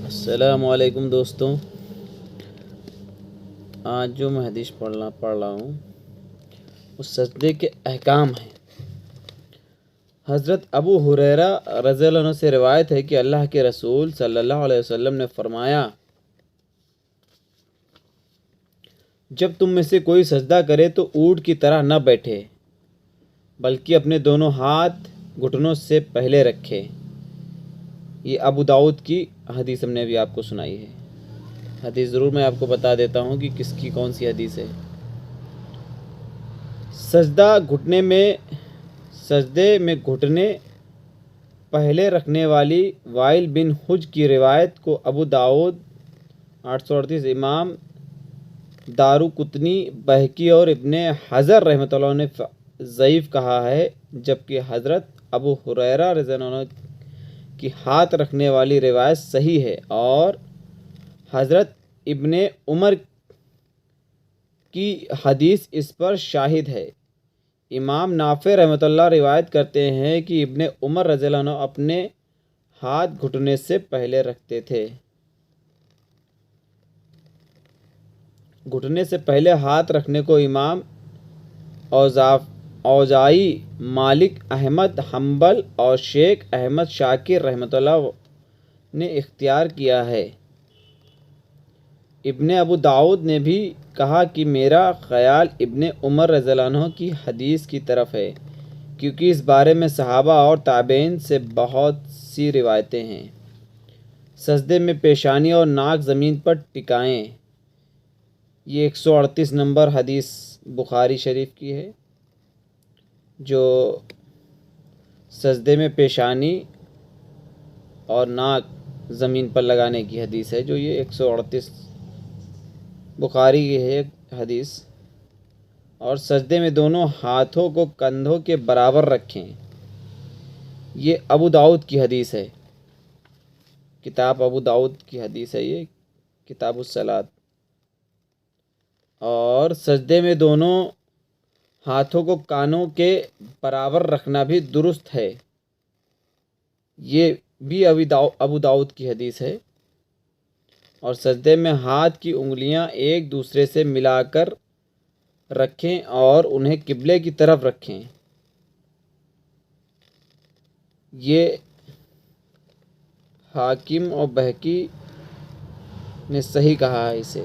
السلام علیکم دوستوں، آج جو میں حدیث پڑھ رہا ہوں وہ سجدے کے احکام ہیں۔ حضرت ابو ہریرہ رضی اللہ عنہ سے روایت ہے کہ اللہ کے رسول صلی اللہ علیہ وسلم نے فرمایا، جب تم میں سے کوئی سجدہ کرے تو اونٹ کی طرح نہ بیٹھے بلکہ اپنے دونوں ہاتھ گھٹنوں سے پہلے رکھے۔ یہ ابو داؤد کی حدیث ہم نے ابھی آپ کو سنائی ہے۔ حدیث ضرور میں آپ کو بتا دیتا ہوں کہ کس کی کون سی حدیث ہے۔ سجدے میں گھٹنے پہلے رکھنے والی وائل بن حجر کی روایت کو ابو داؤد 838، امام دارقطنی، بہقی اور ابن حجر رحمۃ اللہ نے ضعیف کہا ہے، جبکہ حضرت ابو ہریرہ رضی اللہ عنہ کی ہاتھ رکھنے والی روایت صحیح ہے اور حضرت ابن عمر کی حدیث اس پر شاہد ہے۔ امام نافع رحمۃ اللہ روایت کرتے ہیں کہ ابن عمر رضی اللہ عنہ اپنے ہاتھ گھٹنے سے پہلے رکھتے تھے۔ گھٹنے سے پہلے ہاتھ رکھنے کو امام اوزاعی، مالک احمد حنبل اور شیخ احمد شاکر رحمۃ اللہ نے اختیار کیا ہے۔ ابن ابو داؤد نے بھی کہا کہ میرا خیال ابن عمر رضی اللہ عنہ کی حدیث کی طرف ہے، کیونکہ اس بارے میں صحابہ اور تابعین سے بہت سی روایتیں ہیں۔ سجدے میں پیشانی اور ناک زمین پر ٹکائیں، یہ 138 نمبر حدیث بخاری شریف کی ہے، جو سجدے میں پیشانی اور ناک زمین پر لگانے کی حدیث ہے، جو یہ 138 بخاری کی ہے حدیث۔ اور سجدے میں دونوں ہاتھوں کو کندھوں کے برابر رکھیں، یہ ابو داؤد کی حدیث ہے، کتاب ابو داؤد کی حدیث ہے، یہ کتاب الصلاۃ۔ اور سجدے میں دونوں ہاتھوں کو کانوں کے برابر رکھنا بھی درست ہے، یہ بھی ابو داؤد کی حدیث ہے۔ اور سجدے میں ہاتھ کی انگلیاں ایک دوسرے سے ملا کر رکھیں اور انہیں قبلے کی طرف رکھیں، یہ حاکم اور بہقی نے صحیح کہا ہے اسے۔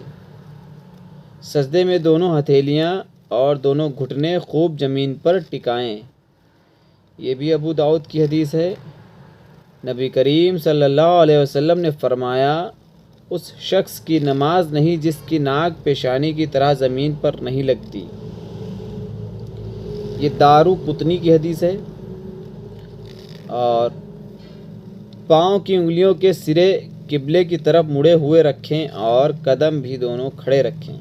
سجدے میں دونوں ہتھیلیاں اور دونوں گھٹنے خوب زمین پر ٹکائیں، یہ بھی ابو داؤد کی حدیث ہے۔ نبی کریم صلی اللہ علیہ وسلم نے فرمایا، اس شخص کی نماز نہیں جس کی ناک پیشانی کی طرح زمین پر نہیں لگتی، یہ دارقطنی کی حدیث ہے۔ اور پاؤں کی انگلیوں کے سرے قبلے کی طرف مڑے ہوئے رکھیں اور قدم بھی دونوں کھڑے رکھیں،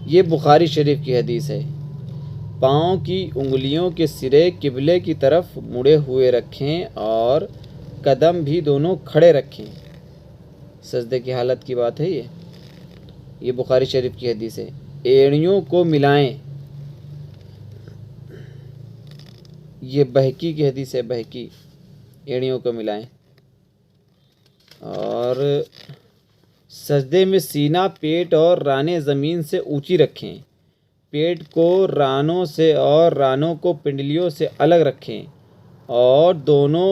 یہ بخاری شریف کی حدیث ہے۔ پاؤں کی انگلیوں کے سرے قبلے کی طرف مڑے ہوئے رکھیں اور قدم بھی دونوں کھڑے رکھیں، سجدے کی حالت کی بات ہے یہ بخاری شریف کی حدیث ہے۔ ایڑیوں کو ملائیں، یہ بہقی کی حدیث ہے، بہقی، ایڑیوں کو ملائیں۔ اور سجدے میں سینہ، پیٹ اور رانیں زمین سے اونچی رکھیں، پیٹ کو رانوں سے اور رانوں کو پنڈلیوں سے الگ رکھیں اور دونوں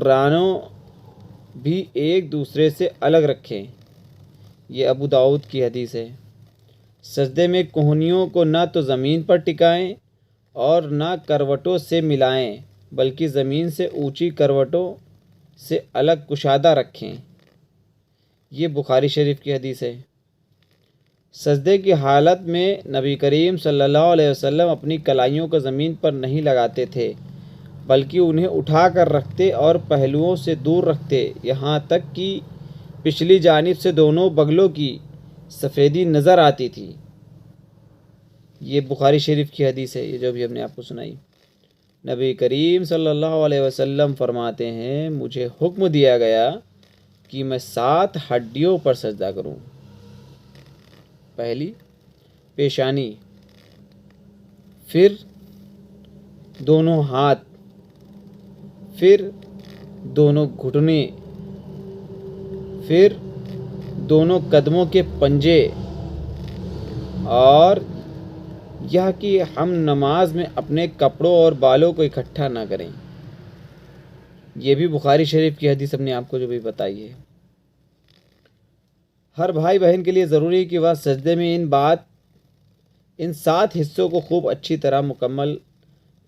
رانوں بھی ایک دوسرے سے الگ رکھیں، یہ ابو داؤد کی حدیث ہے۔ سجدے میں کہنیوں کو نہ تو زمین پر ٹکائیں اور نہ کروٹوں سے ملائیں بلکہ زمین سے اونچی کروٹوں سے الگ کشادہ رکھیں، یہ بخاری شریف کی حدیث ہے۔ سجدے کی حالت میں نبی کریم صلی اللہ علیہ وسلم اپنی کلائیوں کو زمین پر نہیں لگاتے تھے بلکہ انہیں اٹھا کر رکھتے اور پہلوؤں سے دور رکھتے، یہاں تک کہ پچھلی جانب سے دونوں بغلوں کی سفیدی نظر آتی تھی، یہ بخاری شریف کی حدیث ہے، یہ جو بھی ہم نے آپ کو سنائی۔ نبی کریم صلی اللہ علیہ وسلم فرماتے ہیں، مجھے حکم دیا گیا کہ میں 7 ہڈیوں پر سجدہ کروں۔ پہلی پیشانی، پھر دونوں ہاتھ، پھر دونوں گھٹنے پھر دونوں قدموں کے پنجے، اور یہ کہ ہم نماز میں اپنے کپڑوں اور بالوں کو اکٹھا نہ کریں۔ یہ بھی بخاری شریف کی حدیث ہم نے آپ کو جو بھی بتائی ہے۔ ہر بھائی بہن کے لیے ضروری ہے کہ وہ سجدے میں ان 7 حصوں کو خوب اچھی طرح مکمل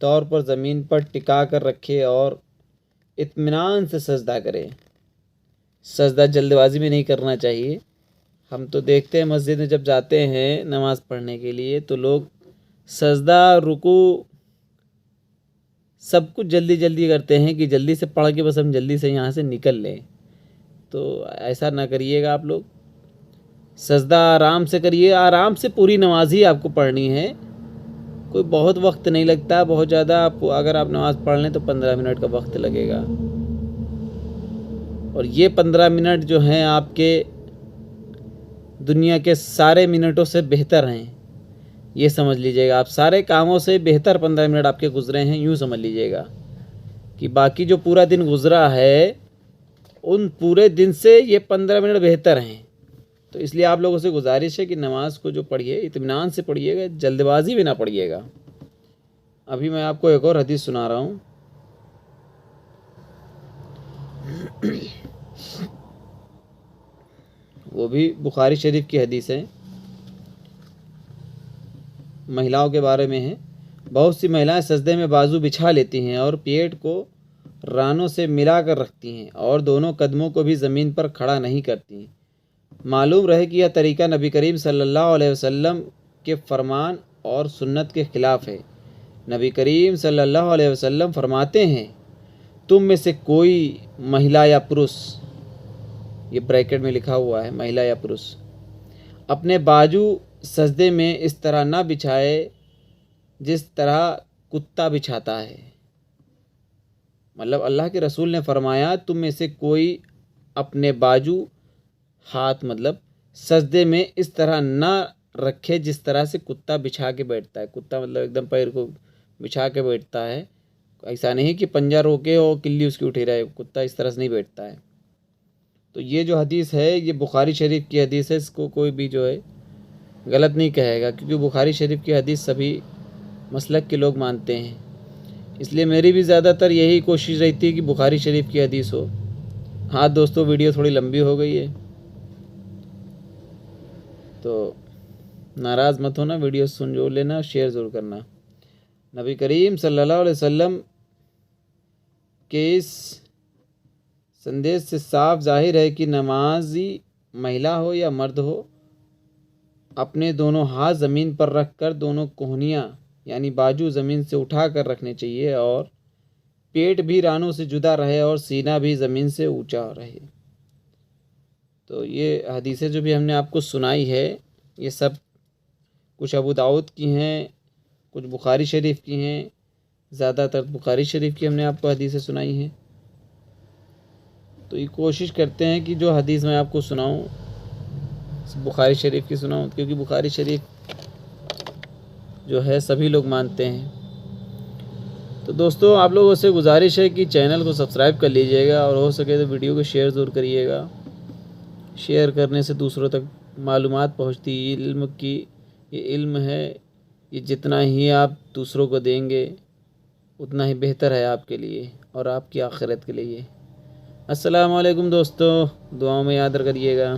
طور پر زمین پر ٹکا کر رکھے اور اطمینان سے سجدہ کرے۔ سجدہ جلد بازی میں نہیں کرنا چاہیے۔ ہم تو دیکھتے ہیں مسجد میں جب جاتے ہیں نماز پڑھنے کے لیے تو لوگ سجدہ، رکوع سب کچھ جلدی جلدی کرتے ہیں کہ جلدی سے پڑھ کے بس ہم جلدی سے یہاں سے نکل لیں۔ تو ایسا نہ کریے گا آپ لوگ، سجدہ آرام سے کریے، آرام سے پوری نماز ہی آپ کو پڑھنی ہے۔ کوئی بہت وقت نہیں لگتا، بہت زیادہ اگر آپ نماز پڑھ لیں تو 15 منٹ کا وقت لگے گا، اور یہ 15 منٹ جو ہیں آپ کے دنیا کے سارے منٹوں سے بہتر ہیں۔ یہ سمجھ لیجئے گا، آپ سارے کاموں سے بہتر 15 منٹ آپ کے گزرے ہیں، یوں سمجھ لیجئے گا کہ باقی جو پورا دن گزرا ہے ان پورے دن سے یہ 15 منٹ بہتر ہیں۔ تو اس لیے آپ لوگوں سے گزارش ہے کہ نماز کو جو پڑھیے اطمینان سے پڑھیے گا، جلد بازی بھی نہ پڑھیے گا۔ ابھی میں آپ کو ایک اور حدیث سنا رہا ہوں۔ وہ بھی بخاری شریف کی حدیث ہے، مہیلاؤں کے بارے میں ہے۔ بہت سی مہیلائیں سجدے میں بازو بچھا لیتی ہیں اور پیٹ کو رانوں سے ملا کر رکھتی ہیں اور دونوں قدموں کو بھی زمین پر کھڑا نہیں کرتی ہیں۔ معلوم رہے کہ یہ طریقہ نبی کریم صلی اللہ علیہ وسلم کے فرمان اور سنت کے خلاف ہے۔ نبی کریم صلی اللہ علیہ وسلم فرماتے ہیں، تم میں سے کوئی مہیلا یا پرش، یہ بریکٹ میں لکھا ہوا ہے مہیلا یا پرش، اپنے بازو سجدے میں اس طرح نہ بچھائے جس طرح کتا بچھاتا ہے۔ مطلب اللہ کے رسول نے فرمایا تم میں سے کوئی اپنے بازو، ہاتھ مطلب سجدے میں اس طرح نہ رکھے جس طرح سے کتا بچھا کے بیٹھتا ہے۔ کتا مطلب ایک دم پیر کو بچھا کے بیٹھتا ہے، ایسا نہیں کہ پنجہ روکے اور کلی اس کی اٹھی رہے، کتا اس طرح سے نہیں بیٹھتا ہے۔ تو یہ جو حدیث ہے یہ بخاری شریف کی حدیث ہے، اس کو کوئی بھی جو ہے غلط نہیں کہے گا، کیونکہ بخاری شریف کی حدیث سبھی مسلک کے لوگ مانتے ہیں۔ اس لیے میری بھی زیادہ تر یہی کوشش رہتی ہے کہ بخاری شریف کی حدیث ہو۔ ہاں دوستو، ویڈیو تھوڑی لمبی ہو گئی ہے تو ناراض مت ہونا، ویڈیو سن جو لینا، شیئر ضرور کرنا۔ نبی کریم صلی اللہ علیہ وسلم کے اس سندیش سے صاف ظاہر ہے کہ نمازی مہیلا ہو یا مرد ہو، اپنے دونوں ہاتھ زمین پر رکھ کر دونوں کوہنیاں یعنی بازو زمین سے اٹھا کر رکھنے چاہیے، اور پیٹ بھی رانوں سے جدا رہے اور سینہ بھی زمین سے اونچا رہے۔ تو یہ حدیثیں جو بھی ہم نے آپ کو سنائی ہے یہ سب کچھ ابو داؤد کی ہیں، کچھ بخاری شریف کی ہیں، زیادہ تر بخاری شریف کی ہم نے آپ کو حدیثیں سنائی ہیں۔ تو یہ کوشش کرتے ہیں کہ جو حدیث میں آپ کو سناؤں بخاری شریف کی سناؤں، کیونکہ بخاری شریف جو ہے سبھی لوگ مانتے ہیں۔ تو دوستو آپ لوگوں سے گزارش ہے کہ چینل کو سبسکرائب کر لیجئے گا، اور ہو سکے تو ویڈیو کو شیئر ضرور کریے گا۔ شیئر کرنے سے دوسروں تک معلومات پہنچتی، علم کی یہ علم ہے، یہ جتنا ہی آپ دوسروں کو دیں گے اتنا ہی بہتر ہے آپ کے لیے اور آپ کی آخرت کے لیے۔ السلام علیکم دوستو، دعاؤں میں یاد رکھیے گا۔